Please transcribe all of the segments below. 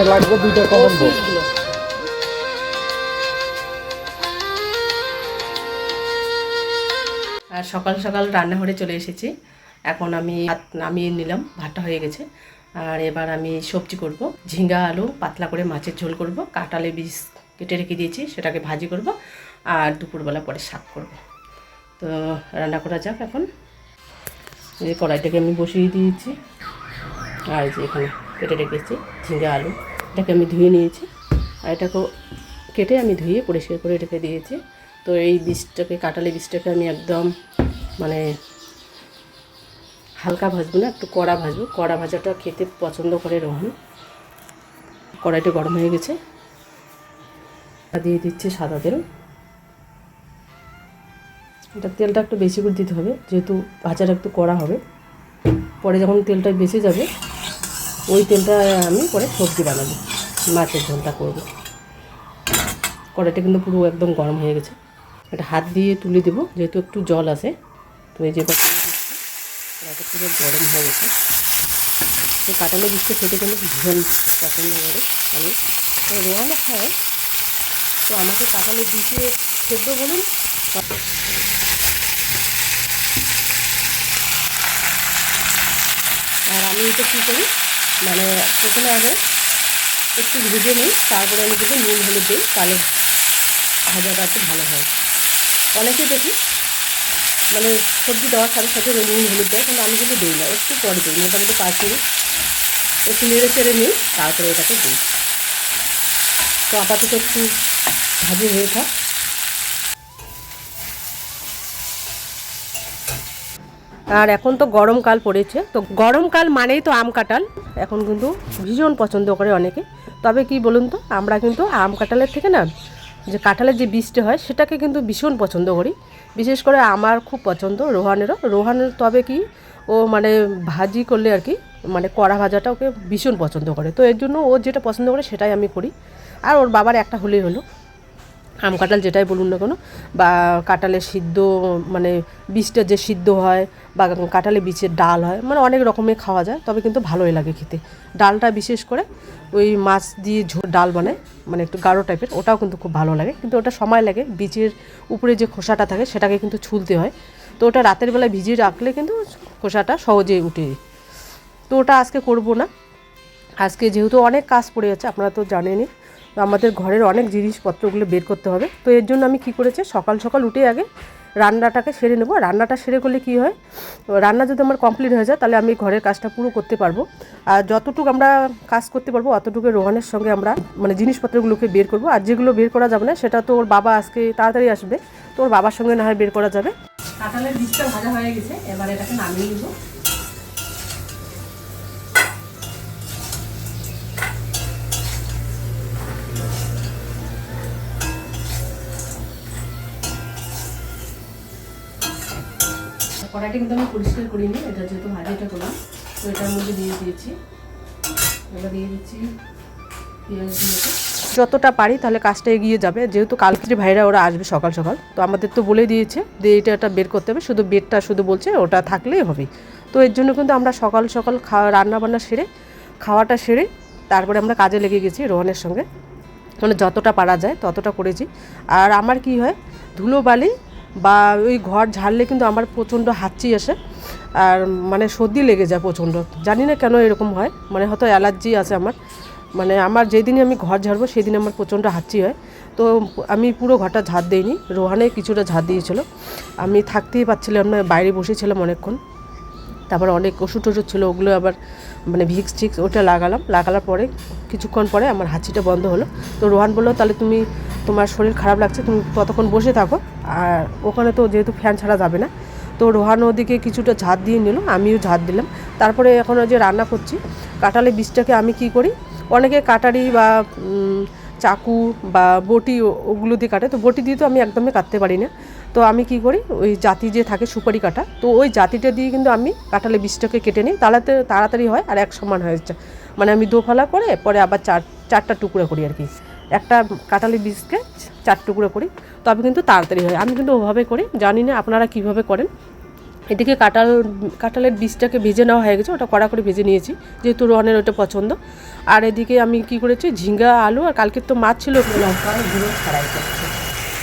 সময় লাগবে দুইটা কখন বল। আর সকাল সকাল রান্নাঘরে চলে এসেছি। এখন আমি ভাত নামিয়ে নিলাম, ভাতটা হয়ে গেছে। আর এবার আমি সবজি করব, ঝিঙ্গা আলু পাতলা করে মাছের ঝোল করব, কাঁঠালে বীজ কেটে রেখে দিয়েছি সেটাকে ভাজি করব, আর দুপুরবেলা পরে শাক করব। তো রান্না করা যাক। এখন এই কড়াইটাকে আমি বসিয়ে দিয়েছি, আর যে এখানে কেটে রেখেছি ঝিঙ্গা আলু, এটাকে আমি ধুয়ে নিয়েছি, আর এটাকে কেটে আমি ধুয়ে পরিষ্কার করে রেখে দিয়েছি। তো এই বীজটাকে, কাঁঠালি বীজটাকে আমি একদম মানে হালকা ভাজবো না, একটু কড়া ভাজবো। কড়া ভাজাটা খেতে পছন্দ করে রোহন। কড়াইটা গরম হয়ে গেছে, দিয়ে দিচ্ছি সাদা তেল। এটা তেলটা একটু বেশি করে দিতে হবে, যেহেতু ভাজাটা একটু কড়া হবে। পরে যখন তেলটা বেঁচে যাবে, ওই তেলটা আমি পরে সবজি বানাবো, মাছের ঝোলটা করবো। কড়াইটা কিন্তু পুরো একদম গরম হয়ে গেছে। এটা হাত দিয়ে তুলে দেবো, যেহেতু একটু জল আছে। তো এই যে কড়াইটা পুরো গরম হয়ে গেছে। তো কাঁঠালের বীজটা খেতে কিন্তু ভীষণ পছন্দ করে আমি, তো রোয়ানো খায়। তো আমাকে কাঁঠালের বীজে সেদ্ধ বলুন। আর আমি এটা কী করি, মানে প্রথমে আগে একটু ভেজে নিই, তারপরে আমি কিন্তু নুন হলুদ দিই, তাহলে ভাজাটা একটু ভালো হয়। অনেকে দেখি মানে সবজি দেওয়ার সাথে সাথে নুন হলুদ দেয়, কিন্তু আমি কিন্তু দিই না, একটু পরে দিই, মোটামুটি 5 মিনিট একটু নেড়ে চেড়ে নিই, তারপরে এটাকে দিই। তো আপাতত একটু ভাজি হয়ে থাক। আর এখন তো গরমকাল পড়েছে, তো গরমকাল মানেই তো আম কাঁঠাল এখন কিন্তু ভীষণ পছন্দ করে অনেকে। তবে কি বলুন তো, আমরা কিন্তু আম কাঁঠালের থেকে না, যে কাঁঠালের যে বীজটা হয় সেটাকে কিন্তু ভীষণ পছন্দ করি। বিশেষ করে আমার খুব পছন্দ, রোহানের তবে কি ও মানে ভাজি করলে আর কি, মানে কড়া ভাজাটা ওকে ভীষণ পছন্দ করে। তো এর জন্য ও যেটা পছন্দ করে সেটাই আমি করি। আর ওর বাবার একটা হলেই হলো, আম কাঁঠাল যেটাই বলুন না কেন, বা কাঁঠালের সিদ্ধ, মানে বীজটা যে সিদ্ধ হয়, বা কাঁঠালের বীজের ডাল হয়, মানে অনেক রকমের খাওয়া যায়। তবে কিন্তু ভালোই লাগে খেতে। ডালটা বিশেষ করে ওই মাছ দিয়ে ডাল বানায়, মানে একটু গাঢ় টাইপের, ওটাও কিন্তু খুব ভালো লাগে। কিন্তু ওটা সময় লাগে, বীজের উপরে যে খোসাটা থাকে সেটাকে কিন্তু ছুলতে হয়। তো ওটা রাতের বেলায় ভিজিয়ে রাখলে কিন্তু খোসাটা সহজেই উঠে। তো ওটা আজকে করব না। আজকে যেহেতু অনেক কাজ পড়ে যাচ্ছে, আপনারা তো জানেনই, আমাদের ঘরের অনেক জিনিসপত্রগুলো বের করতে হবে। তো এর জন্য আমি কি করেছি, সকাল সকাল উঠে আগে রান্নাটাকে সেরে নেব। রান্নাটা সেরে করলে কি হয়, রান্না যদি আমার কমপ্লিট হয়ে যায়, তাহলে আমি ঘরের কাজটা পুরো করতে পারবো। আর যতটুকু আমরা কাজ করতে পারবো অতটুকু রোহানের সঙ্গে আমরা মানে জিনিসপত্রগুলোকে বের করব। আর যেগুলো বের করা যাবে না, সেটা তো ওর বাবা আজকে তাড়াতাড়ি আসবে, তো ওর বাবার সঙ্গে না হয় বের করা যাবে। কাঁঠালের বীজটা ভাজা হয়ে গেছে, এবার এটাকে নামিয়ে নেব। কড়াইটা কিন্তু আমি পরিষ্কার করিনি, এটা যেহেতু ভাজিটা করলাম, তো এটার মধ্যে দিয়ে দিয়েছি, এবার দিয়ে দিচ্ছি পেঁয়াজ দিয়েছি। যতটা পারি তাহলে কাজটা এগিয়ে যাবে, যেহেতু কালকে ভাইরা ওরা আসবে সকাল সকাল। তো আমাদের তো বলে দিয়েছে যে এটা বের করতে হবে, শুধু বেডটা শুধু বলছে ওটা থাকলেই হবে। তো এর জন্য কিন্তু আমরা সকাল সকাল রান্নাবান্না সেরে, খাওয়াটা সেরে তারপরে আমরা কাজে লেগে গেছি রোহানের সঙ্গে। মানে যতটা পারা যায় ততটা করেছি। আর আমার কি হয়, ধুলোবালি বা ওই ঘর ঝাড়লে কিন্তু আমার প্রচণ্ড হাঁচি আসে, আর মানে সর্দি লেগে যায় প্রচণ্ড। জানি না কেন এরকম হয়, মানে হয়তো অ্যালার্জি আছে আমার। মানে আমার যেদিনই আমি ঘর ঝাড়বো সেদিন আমার প্রচণ্ড হাঁচি হয়। তো আমি পুরো ঘরটা ঝাড় দিইনি, রোহানে কিছুটা ঝাড় দিয়েছিল। আমি থাকতেই পারছিলাম না, বাইরে বসেছিলাম অনেকক্ষণ। তারপর অনেক ওষুধ টষুধ ছিল, ওগুলো আবার মানে ভিক্স টিক্স ওটা লাগালার পরে কিছুক্ষণ পরে আমার হাঁচিটা বন্ধ হলো। তো রোহান বললো, তাহলে তোমার শরীর খারাপ লাগছে, তুমি ততক্ষণ বসে থাকো। আর ওখানে তো যেহেতু ফ্যান ছাড়া যাবে না, তো রোহান ওদিকে কিছুটা ঝাঁট দিয়ে নিল, আমিও ঝাঁট দিলাম। তারপরে এখন যে রান্না করছি, কাঁঠালের বীজটাকে আমি কি করি, অনেকে কাটারি বা চাকু বা বটি ওগুলো দিয়ে কাটে, তো বটি দিয়ে তো আমি একদমই কাটতে পারি না। তো আমি কি করি, ওই জাতি যে থাকে সুপারি কাটা, তো ওই জাতিটা দিয়ে কিন্তু আমি কাঁঠালের বীজটাকে কেটে নিই, তাড়াতাড়ি হয় আর এক সমান হয়ে যায়। মানে আমি দোফালা করে পরে আবার চারটা টুকরো করি আর কি, একটা কাঁঠালের বীজকে 4 টুকরো করি, তবে কিন্তু তাড়াতাড়ি হয়। আমি কিন্তু ওভাবে করি, জানি না আপনারা কীভাবে করেন। এদিকে কাঁঠালের বীজটাকে ভেজে নেওয়া হয়ে গেছে, ওটা কড়া করে ভেজে নিয়েছি যেহেতু রোহানের ওটা পছন্দ। আর এদিকে আমি কি করেছি, ঝিঙ্গা আলু আর কালকের তো মাছ ছিল, লঙ্কা গুঁড়ো ছাড়াই করছি।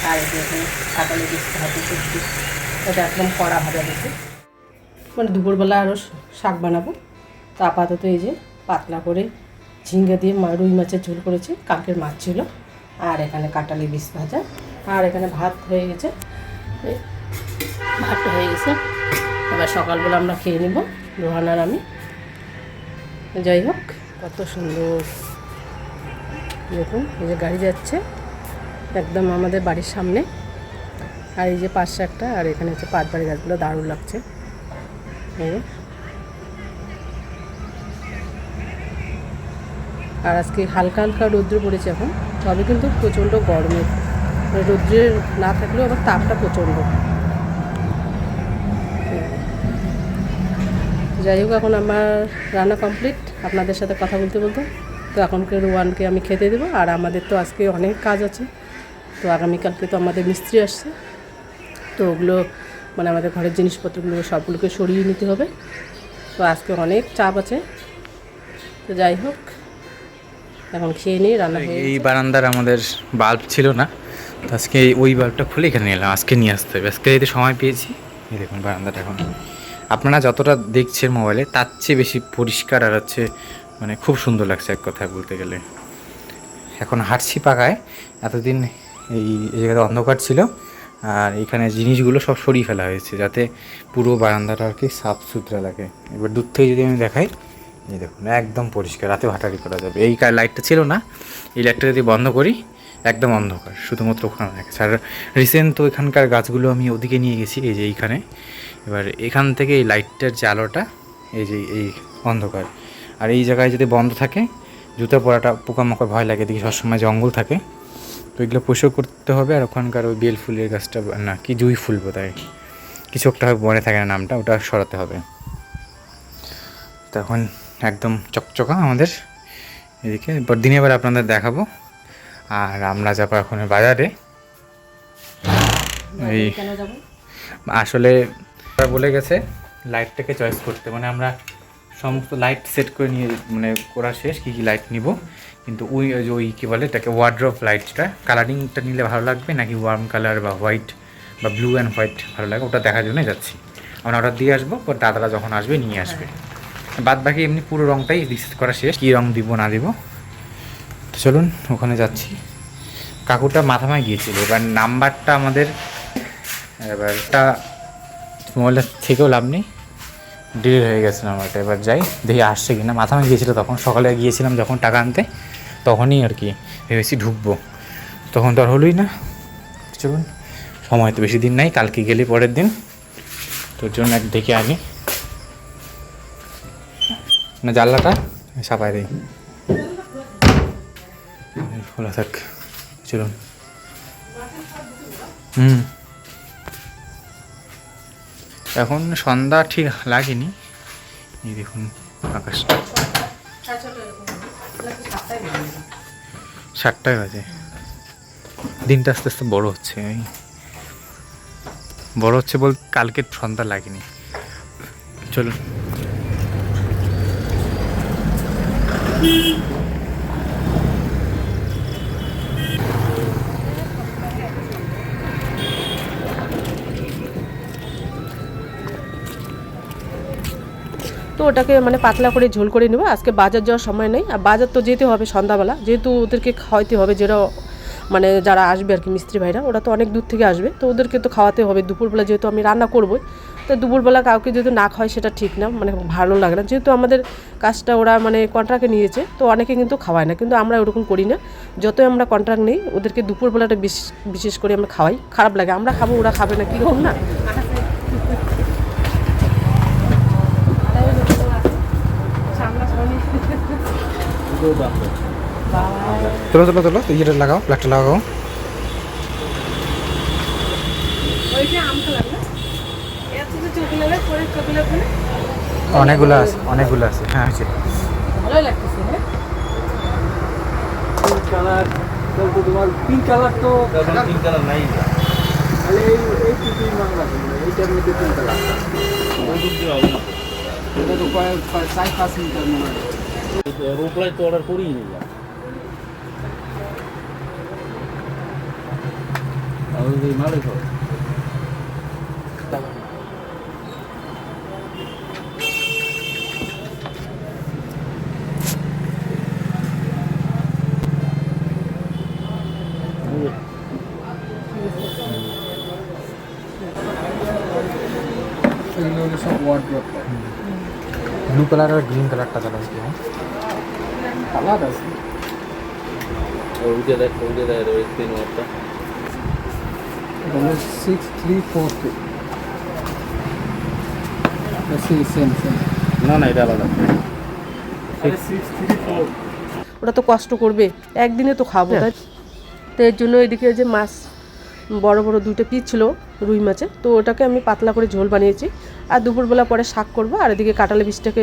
আর এদিকে কাঁঠালের বীজটা হাতে করছি, ওটা একদম কড়া ভাজা দিচ্ছি। মানে দুপুরবেলা আরও শাক বানাবো। তো আপাতত এই যে পাতলা করে ঝিঙ্গা দিয়ে রুই মাছের ঝোল করেছি, কালকের মাছ ছিল। আর এখানে কাঁঠালের বীজ ভাজা, আর এখানে ভাত হয়ে গেছে, ভাতটা হয়ে গেছে। এবার সকালবেলা আমরা খেয়ে নেব রোহান আর আমি। যাই হোক, কত সুন্দর দেখুন, এই যে গাড়ি যাচ্ছে একদম আমাদের বাড়ির সামনে। আর এই যে পাশে একটা, আর এখানে হচ্ছে পাটবাড়ি গাছগুলো, দারুণ লাগছে। আর আজকে হালকা হালকা রৌদ্র পড়েছে এখন, তবে কিন্তু প্রচণ্ড গরমের, রৌদ্রে না থাকলেও আবার তাপটা প্রচণ্ড। যাই হোক, এখন আমার রান্না কমপ্লিট আপনাদের সাথে কথা বলতে বলতে। তো এখনকে রোহানকে আমি খেতে দেবো, আর আমাদের তো আজকে অনেক কাজ আছে। তো আগামীকালকে তো আমাদের মিস্ত্রি আসছে, তো ওগুলো মানে আমাদের ঘরের জিনিসপত্রগুলো সবগুলোকে সরিয়ে নিতে হবে। তো আজকে অনেক চাপ আছে। তো যাই হোক, এখন খেয়ে নিই, রান্না হয়ে এই বারান্দার আমাদের বাল্ব ছিল না, তো আজকে ওই বাল্বটা খুলে এখানে এলাম, আজকে নিয়ে আসতে হবে। আজকে যেতে সময় পেয়েছি। এই দেখুন বারান্দাটা এখন আপনারা যতটা দেখছেন মোবাইলে তার চেয়ে বেশি পরিষ্কার, আর হচ্ছে মানে খুব সুন্দর লাগছে এক কথায় বলতে গেলে। এখন হাঁটছি পাকায়, এতদিন এই জায়গাটা অন্ধকার ছিল, আর এখানে জিনিসগুলো সব সরিয়ে ফেলা হয়েছে যাতে পুরো বারান্দাটা আর কি সাফ সুতরা লাগে। এবার দূর থেকে যদি আমি দেখাই, এই দেখুন একদম পরিষ্কার, রাতে হাঁটাহাঁটি করা যাবে। এই লাইটটা ছিল না, এই লাইটটা যদি বন্ধ করি একদম অন্ধকার, শুধুমাত্র ওখানে দেখেছে। আর রিসেন্ট তো এখানকার গাছগুলো আমি ওদিকে নিয়ে গেছি, এই যে এইখানে। এবার এখান থেকে এই লাইটটার যে আলোটা, এই যে এই অন্ধকার, আর এই জায়গায় যদি বন্ধ থাকে জুতো পরাটা পোকামাকড় ভয় লাগে, এদিকে সবসময় জঙ্গল থাকে, তো এগুলো পরিষ্কার করতে হবে। আর ওখানকার ওই বেল ফুলের গাছটা, না কি জুঁই ফুল বোধহয় কিছু একটা মনে থাকে না নামটা, ওটা সরাতে হবে। তখন একদম চকচকা আমাদের এদিকে। এবার দিনে এবার আপনাদের দেখাবো। আর আমরা যাবো এখন বাজারে। এই আসলে বলে গেছে লাইটটাকে চয়েস করতে, মানে আমরা সমস্ত লাইট সেট করে নিয়ে মানে করা শেষ, কী কী লাইট নিব। কিন্তু ওই কী বলে এটাকে ওয়ার্ড্রপ লাইটটা, কালারিংটা নিলে ভালো লাগবে নাকি ওয়ার্ম কালার বা হোয়াইট বা ব্লু অ্যান্ড হোয়াইট ভালো লাগে, ওটা দেখার জন্যই যাচ্ছি। আমরা অর্ডার দিয়ে আসবো, পর দাদারা যখন আসবে নিয়ে আসবে। বাদ বাকি এমনি পুরো রঙটাই ডিসাইড করা শেষ, কী রঙ দিব না দিব। তো চলুন ওখানে যাচ্ছি। কাকুটা মাথামায় গিয়েছিল, এবার নাম্বারটা আমাদের, এবারটা মোবাইলটা থেকেও লাভ নেই, ডিলিট হয়ে গেছে নাম্বারটা। এবার যাই দেখি আসছে কিনা। মাথামায় গিয়েছিলো তখন, সকালে গিয়েছিলাম যখন টাকা আনতে, তখনই আর কি ভেবেছি ঢুকবো, তখন তো আর হলোই না। চলুন, সময় তো বেশি দিন নাই, কালকে গেলে পরের দিন, তোর জন্য এক দেখে আনি না। জানলাটা সাপাই দিই, খোলা থাক। চলুন। এখন সন্ধ্যা ঠিক লাগেনি, এই দেখুন আকাশটা 7টায় বাজে। দিনটা আস্তে আস্তে বড় হচ্ছে, বড় হচ্ছে বলতে কালকে সন্ধ্যা লাগেনি। চলুন। তো ওটাকে মানে পাতলা করে ঝোল করে নেবো। আজকে বাজার যাওয়ার সময় নেই, আর বাজার তো যেতে হবে সন্ধ্যাবেলা, যেহেতু ওদেরকে খাওয়াতে হবে, যেটা মানে যারা আসবে আর কি মিস্ত্রি ভাইরা, ওরা তো অনেক দূর থেকে আসবে, তো ওদেরকে তো খাওয়াতে হবে। দুপুরবেলা যেহেতু আমি রান্না করবোই, তো দুপুরবেলা কাউকে যেহেতু না খাওয়াই সেটা ঠিক না, মানে ভালো লাগে না। যেহেতু আমাদের কাজটা ওরা মানে কন্ট্রাক্টে নিয়েছে, তো অনেকে কিন্তু খাওয়ায় না, কিন্তু আমরা ওরকম করি না। যতই আমরা কন্ট্রাক্ট নিই, ওদেরকে দুপুরবেলাটা বিশেষ করে আমরা খাওয়াই। খারাপ লাগে, আমরা খাবো ওরা খাবে না, কীরকম না। চলো চলো চলো, ইয়েটা লাগাও, ব্ল্যাকটা লাগাও। অনেকগুলো আছে, অনেকগুলো আছে। হ্যাঁ আছে, ভালোই লাগতেছে। কালার তো তোমার পিঙ্ক কালার তো পিঙ্ক কালার নাই, তাহলে এই কিছুই বাংলা এইটার মধ্যে 3 লাখ এটা তো কয়েক 4-5 মিটার মনে হয় রোপলাই তো অর্ডার করিনি না আর ওই মালিক হবে এগুলো হলো সব ওয়ার্ড্রপ ব্লু কালার আর গ্রিন কালারটা চালান কি কালার আছে ওইটা দেখ ওই তিন ওয়াটটা এটা হলো 6342 সেম না না এটা আলাদা 634 ওরা তো কষ্ট করবে, একদিনে তো খাবো তাই। তো এর জন্য এদিকে যে মাছ বড় বড় 2টা পিস ছিল রুই মাছে, তো ওটাকে আমি পাতলা করে ঝোল বানিয়েছি। আর দুপুরবেলা পরে শাক করবো, আর এদিকে কাঁঠালের বীজটাকে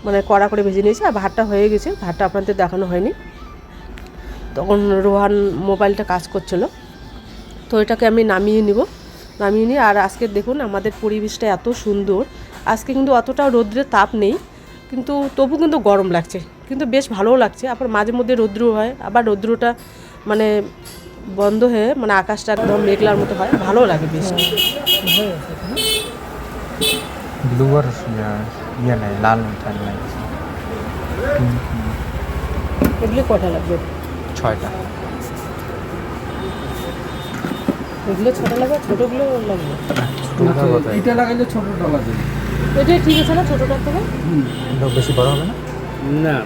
মানে কড়া করে ভেজে নিয়েছি। আর ভাতটা হয়ে গেছে, ভাতটা আপনাদের দেখানো হয়নি, তখন রোহান মোবাইলটা কাজ করছিল। তো এটাকে আমি নামিয়ে নিই। আর আজকে দেখুন আমাদের পরিবেশটা এত সুন্দর। আজকে কিন্তু অতটা রৌদ্রের তাপ নেই, কিন্তু তবু কিন্তু গরম লাগছে, কিন্তু বেশ ভালোও লাগছে। আবার মাঝে মধ্যে রৌদ্র হয়, আবার রৌদ্রটা মানে বন্ধ হয়ে মানে আকাশটা একদম মেঘলার মতো হয়, ভালো লাগে বেশ। ব্লু আর ইয়ে নাই, লাল নাই। এগুলো কটা লাগবে? 6টা। এগুলো ছোটো লাগবে, ছোটোগুলো লাগবে। এটা লাগাইলে ছোটটা লাগে এটাই ঠিক আছে না ছোটোটার থেকে? বেশি বড় হবে না? না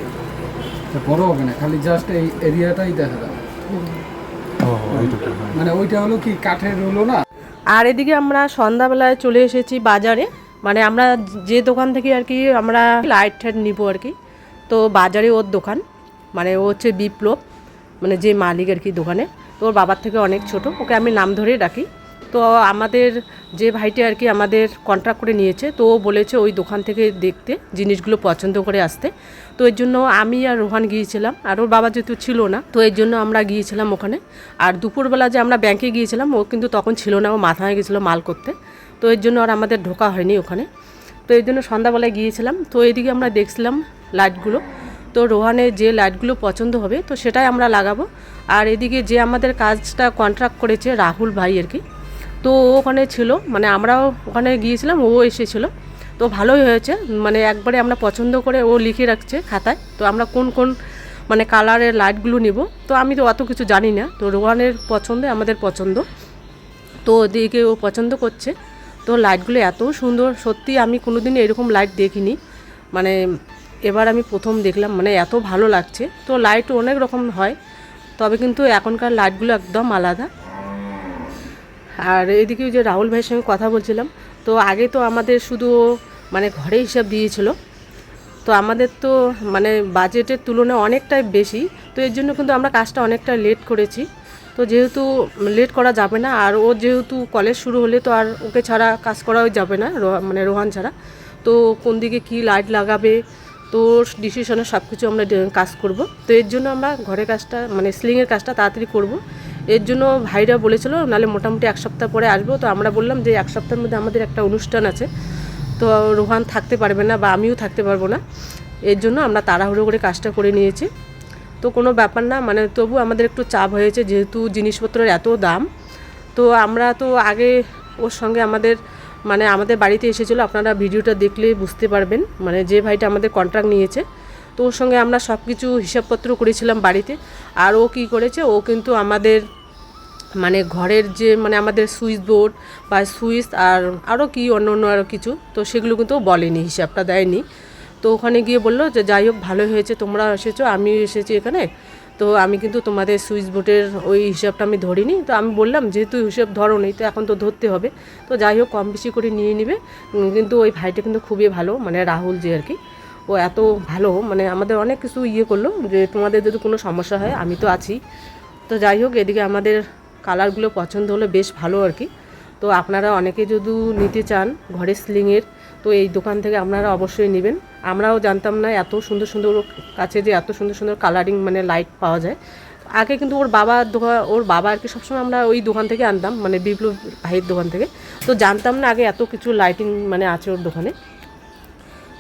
এটা বড় হবে না, খালি জাস্ট এই এরিয়াটাই দেখা যাবে। মানে ওইটা হলো কি কাঠের হলো না। আর এদিকে আমরা সন্ধ্যাবেলায় চলে এসেছি বাজারে, মানে আমরা যে দোকান থেকে আর কি আমরা লাইট টাইট নিব আর কি। তো বাজারে ওর দোকান, মানে ও হচ্ছে বিপ্লব, মানে যে মালিক আর কি দোকানে। তো ওর বাবার থেকে অনেক ছোট, ওকে আমি নাম ধরেই ডাকি। তো আমাদের যে ভাইটা আর কি আমাদের কন্ট্রাক্ট করে নিয়েছে, তো ও বলেছে ওই দোকান থেকে দেখতে, জিনিসগুলো পছন্দ করে আসতে। তো এর জন্য আমি আর রোহান গিয়েছিলাম, আর ওর বাবা যেহেতু ছিল না, তো এর জন্য আমরা গিয়েছিলাম ওখানে। আর দুপুরবেলা যে আমরা ব্যাংকে গিয়েছিলাম, ও কিন্তু তখন ছিল না, ও মাথায় গেছিলো মাল করতে। তো এর জন্য আর আমাদের ঢোকা হয়নি ওখানে। তো এর জন্য সন্ধ্যাবেলায় গিয়েছিলাম। তো এদিকে আমরা দেখছিলাম লাইটগুলো, তো রোহানের যে লাইটগুলো পছন্দ হবে তো সেটাই আমরা লাগাবো। আর এদিকে যে আমাদের কাজটা কন্ট্রাক্ট করেছে রাহুল ভাই আর কি, তো ও ওখানে ছিল, মানে আমরাও ওখানে গিয়েছিলাম, ও এসেছিলো। তো ভালোই হয়েছে, মানে একবারে আমরা পছন্দ করে ও লিখে রাখছে খাতায়, তো আমরা কোন কোন মানে কালারের লাইটগুলো নিব। তো আমি তো অত কিছু জানি না, তো রোহানের পছন্দে আমাদের পছন্দ, তো ওদিকে ও পছন্দ করছে। তো লাইটগুলো এত সুন্দর, সত্যি আমি কোনোদিন এরকম লাইট দেখিনি, মানে এবার আমি প্রথম দেখলাম, মানে এত ভালো লাগছে। তো লাইট অনেক রকম হয়, তবে কিন্তু এখনকার লাইটগুলো একদম আলাদা। আর এদিকে যে রাহুল ভাইয়ের সঙ্গে কথা বলছিলাম, তো আগে তো আমাদের শুধু মানে ঘরে হিসাব দিয়েছিল, তো আমাদের তো মানে বাজেটের তুলনায় অনেকটাই বেশি। তো এর জন্য কিন্তু আমরা কাজটা অনেকটা লেট করেছি। তো যেহেতু লেট করা যাবে না, আর ও যেহেতু কলেজ শুরু হলে তো আর ওকে ছাড়া কাজ করাও যাবে না, মানে রোহান ছাড়া। তো কোন দিকে কী লাইট লাগাবে, তো ডিসিশনে সব কিছু আমরা কাজ করব। তো এর জন্য আমরা ঘরের কাজটা মানে সিলিংয়ের কাজটা তাড়াতাড়ি করব। এর জন্য ভাইরা বলেছিল নাহলে মোটামুটি 1 সপ্তাহ পরে আসবো। তো আমরা বললাম যে 1 সপ্তাহের মধ্যে আমাদের একটা অনুষ্ঠান আছে, তো রোহান থাকতে পারবে না বা আমিও থাকতে পারবো না, এর জন্য আমরা তাড়াহুড়ো করে কাজটা করে নিয়েছি। তো কোনো ব্যাপার না, মানে তবু আমাদের একটু চাপ হয়েছে, যেহেতু জিনিসপত্রের এত দাম। তো আমরা তো আগে ওর সঙ্গে আমাদের বাড়িতে এসেছিলো, আপনারা ভিডিওটা দেখলে বুঝতে পারবেন, মানে যে ভাইটা আমাদের কন্ট্রাক্ট নিয়েছে। তো ওর সঙ্গে আমরা সব কিছু হিসাবপত্র করেছিলাম বাড়িতে। আর ও কী করেছে, ও কিন্তু আমাদের মানে ঘরের যে মানে আমাদের সুইচ বোর্ড বা সুইচ আর আরও কি অন্য আরও কিছু, তো সেগুলো কিন্তু বলেনি, হিসাবটা দেয়নি। তো ওখানে গিয়ে বললো যে যাই হোক ভালো হয়েছে তোমরা এসেছো, আমিও এসেছি এখানে, তো আমি কিন্তু তোমাদের সুইচ বোর্ডের ওই হিসাবটা আমি ধরিনি। তো আমি বললাম যেহেতু হিসাব ধরো নেই, তো এখন তো ধরতে হবে, তো যাই হোক কম বেশি করে নিয়ে নিবে। কিন্তু ওই ভাইটা কিন্তু খুবই ভালো, মানে রাহুল যে আর কি, ও এত ভালো, মানে আমাদের অনেক কিছু করলো যে তোমাদের যদি কোনো সমস্যা হয় আমি তো আছি। তো যাই হোক এদিকে আমাদের কালারগুলো পছন্দ হলো, বেশ ভালো আর কি। তো আপনারা অনেকে যদি নিতে চান ঘরের সিলিংয়ের, তো এই দোকান থেকে আপনারা অবশ্যই নেবেন। আমরাও জানতাম না এত সুন্দর সুন্দর কাছে যে এত সুন্দর সুন্দর কালারিং মানে লাইট পাওয়া যায়। আগে কিন্তু ওর বাবা আর কি সবসময় আমরা ওই দোকান থেকে আনতাম, মানে বিপ্লব ভাইয়ের দোকান থেকে। তো জানতাম না আগে এত কিছু লাইটিং মানে আছে ওর দোকানে।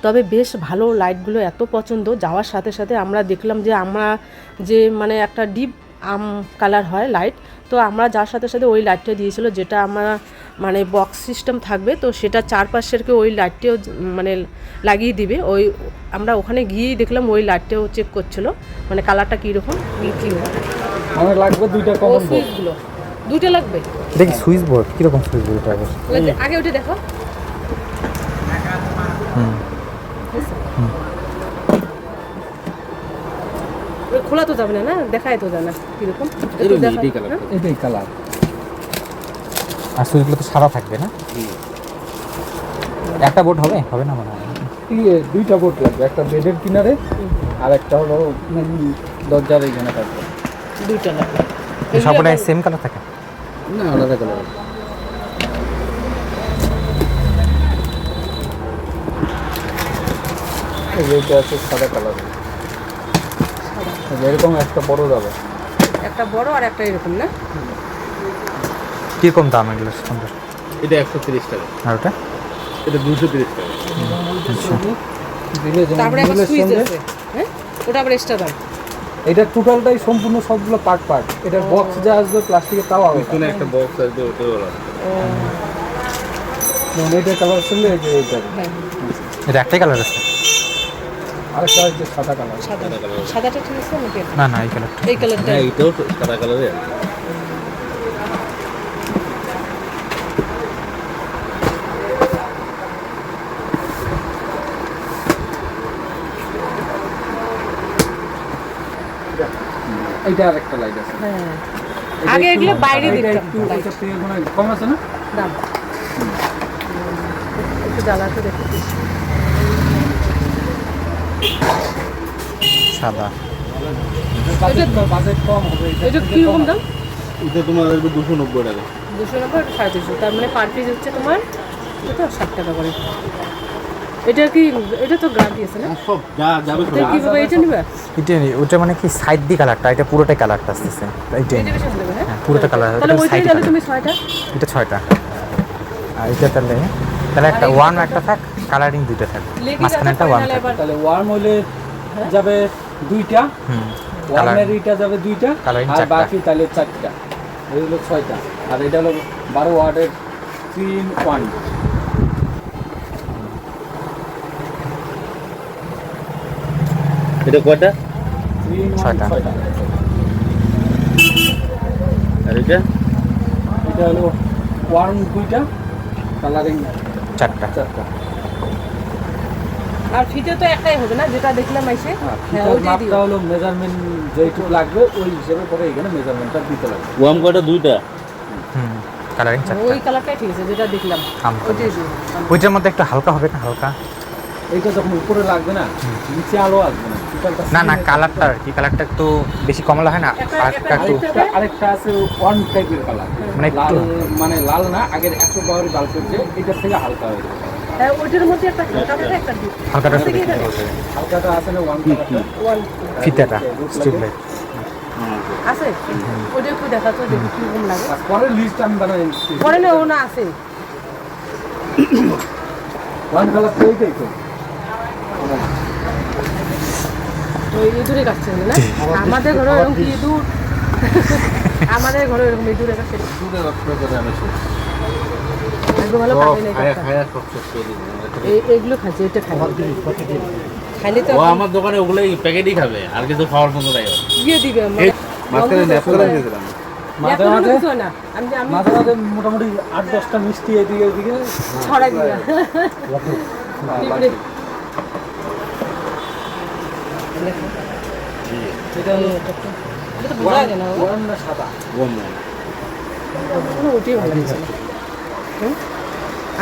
তবে বেশ ভালো লাইটগুলো, এত পছন্দ। যাওয়ার সাথে সাথে আমরা দেখলাম যে মানে একটা ডিপ আম কালার হয় লাইট, তো আমরা যার সাথে সাথে ওই লাইটটা দিয়েছিল, যেটা আমরা মানে বক্স সিস্টেম থাকবে, তো সেটা চারপাশেরকে ওই লাইটটিও মানে লাগিয়ে দিবে। ওই আমরা ওখানে গিয়েই দেখলাম ওই লাইটটাও চেক করছিল, মানে কালারটা কীরকম কী হয়। আমার লাগবে 2টা কমন বোর্ড। সুইচগুলো 2টা লাগবে। দেখি সুইচ বোর্ড কীরকম সুইচ বোর্ড আগে। আগে ওটা দেখো। খোলা তো যাবে না, দেখাই তো যায় না কীরকম। এটাই কালার। আর সুইচগুলো তো সাদা থাকবে না? একটা বোর্ড হবে না মনে হয়। 2টা বোর্ড লাগবে, একটা বেডের কিনারে আর একটা হলো দরজার এইখানে থাকবে। 2টা লাগবে। সবগুলো সেম কালার থাকে না, আলাদা কালার। এইটা আছে সাদা কালার। এরকম একটা বড় যাবে, একটা বড় আর একটা এরকম না? কীরকম দাম এগুলো সুন্দর? এটা 130 টাকা, আর ওটা এটা 230 টাকা। দিলে যেমন তারপরে একটা দিলের সুইচ সঙ্গে আছে, হ্যাঁ ওটা আবার এক্সট্রা দাম। এটা টোটালটাই সম্পূর্ণ সবগুলো পার্ট। এটার বক্স যা আসবে প্লাস্টিকের তাও হবে। পিছনে একটা বক্স আসবে, ওটাও আলাদা। যেমন এইটার কালার ছিল এই যে এইটা, হ্যাঁ এটা একটাই কালার আছে? আরেকটা হচ্ছে সাদা কালার। সাদাটা ঠিক আছে নাকি? না এই কালারটা। এই কালারটা হ্যাঁ, এটাও সাদা কালারে আছে। এইটা আরেকটা লাইট আছে। হ্যাঁ আগে এগুলো বাইরে এটা দেখতাম একটু ওইটা থেকে মনে হয় কম আছে না? দাম। একটু জ্বালাতে দেখেছি। সাদা। বাজেট কম হবে। এটা কীরকম দাম? এটা তোমার আসবে 290 টাকা। 290 250, তার মানে পার পিস হচ্ছে তোমার কত 60 টাকা করে। এটা তো গ্যারান্টি আছে না? সব যা যাবে সব। এটা কি ভাবে এটা নিবা? এটা ওটা মানে কি সাইড দি কালারটা, এটা পুরোটাই কালারটা আসতেছে এইটাই। এটা বেশি নেবে, হ্যাঁ পুরোটা কালার। তাহলে ওইটাই সাইড তাহলে তুমি 6টা। এটা 6টা। আর এটা তাহলে একটা ওয়ান একটা থাক, কালারিং 2টা থাক, মাঝখানে একটা ওয়ান থাক। তাহলে ওয়ার্ম হইলে যাবে 2টা, ওয়ার্মের এইটা যাবে 2টা, Colouring আর 4টা। বাকি তাহলে 4টা। এই হলো 6টা। আর এটা হলো 12 ওয়াটের 3 in 1। এটা কয়টা? 3 in 1 6টা। 6টা। আর এটা এটা হলো ওয়ার্ম 2টা, কালারিং 4টা। 4টা। আর ফিতে তো একটাই হবে না, যেটা দেখলাম আইসে। হ্যাঁ ওইটাই মাপটা দিও। হলো মেজারমেন্ট যেটুকু লাগবে ওই হিসেবে পরে এখানে মেজারমেন্টটা দিতে লাগবে। ওয়াম কয়টা? 2টা। কালারিং 4টা। ওই কালারটাই ঠিক আছে যেটা দেখলাম, আমটা। ওইটাই দিও। ওইটার মধ্যে একটু হালকা হবে না? হালকা এইটা যখন উপরে লাগবে না, নিচে আলো আসবে না। টোটালটা না কালারটা আর কি, কালারটা একটু বেশি কমলা হয় না? আর একটু আরেকটা আছে ওয়ান টাইপের কালার, মানে লাল, একটু মানে লাল না, আগের 100 পাওয়ার বাল্বের যে এটার থেকে হালকা হয়ে যাবে। হ্যাঁ ওইটার মধ্যে একটা হালকা হবে, একটা দিও। হালকাটা ওটা কি এটা? হালকাটা আছে না ওয়ান কালারটা, ওয়ান ফিতাটা স্ট্রিপ লাইট। আছে ওইটা একটু দেখাতো, দেখি কিরকম লাগে। আর পরে লিস্ট আমি বানাই দিচ্ছি। পরে না ও না আছে ওয়ান কালার তো এইটাই তো। ওই ইঁদুরে কাটছে না? আমাদের ঘরে এরকম কি ইঁদুর? আমাদের ঘরে এরকম ইঁদুরে কাটছে। দুটো রক্ষা করে আমি শেষ। একদম ভালো সব খাবে না খায়া এটা। খায়া সব শেষ করে দিবো। এইগুলো খাচ্ছে, এটা খাই খাইলে তো ও আমার দোকানে ওগুলোই প্যাকেটই খাবে, আর কিছু খাওয়ার মতো নাই ওর। দিয়ে দিবে এই মাঝখানে ন্যাপথলিন দিয়েছিলাম। মাঝে মাঝে কিছু হয় না, আমি মাঝে মাঝে মোটামুটি 8-10টা মিষ্টি এদিকে ওদিকে ছড়াই দিবে। এটা হলো এটা তো বোঝা যায় না বাবা। ওয়ান না সাদা। ওয়াম না। ওইটাই ভালো লাগছে।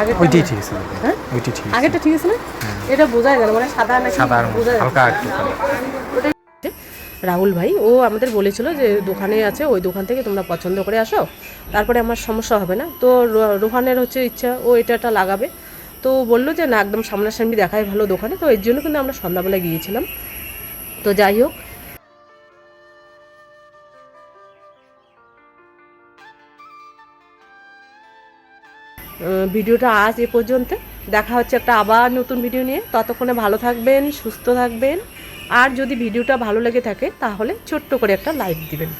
আগেরটা ওইটাই না। ঠিক আছে। হ্যাঁ? ওইটাই ঠিক আছে। আগেরটা ঠিক আছে না? এটা বোঝাই যায় না, মানে সাদা নাকি সাদা আর বোঝা যায় না। হালকা একটু কালার। রাহুল ভাই ও আমাদের বলেছিল যে দোকানে আছে, ওই দোকান থেকে তোমরা পছন্দ করে আসো, তারপরে আমার সমস্যা হবে না। তো রোহানের হচ্ছে ইচ্ছা, ও এটা লাগাবে। তো বললো যে না একদম সামনাসামনি দেখাই ভালো দোকানে, তো এর জন্য কিন্তু আমরা সন্ধ্যাবেলা গিয়েছিলাম। তো যাই হোক, ভিডিওটা আজ এ পর্যন্ত। দেখা হচ্ছে একটা আবার নতুন ভিডিও নিয়ে। ততক্ষণে ভালো থাকবেন, সুস্থ থাকবেন। আর যদি ভিডিওটা ভালো লেগে থাকে তাহলে ছোট্ট করে একটা লাইক দিবেন।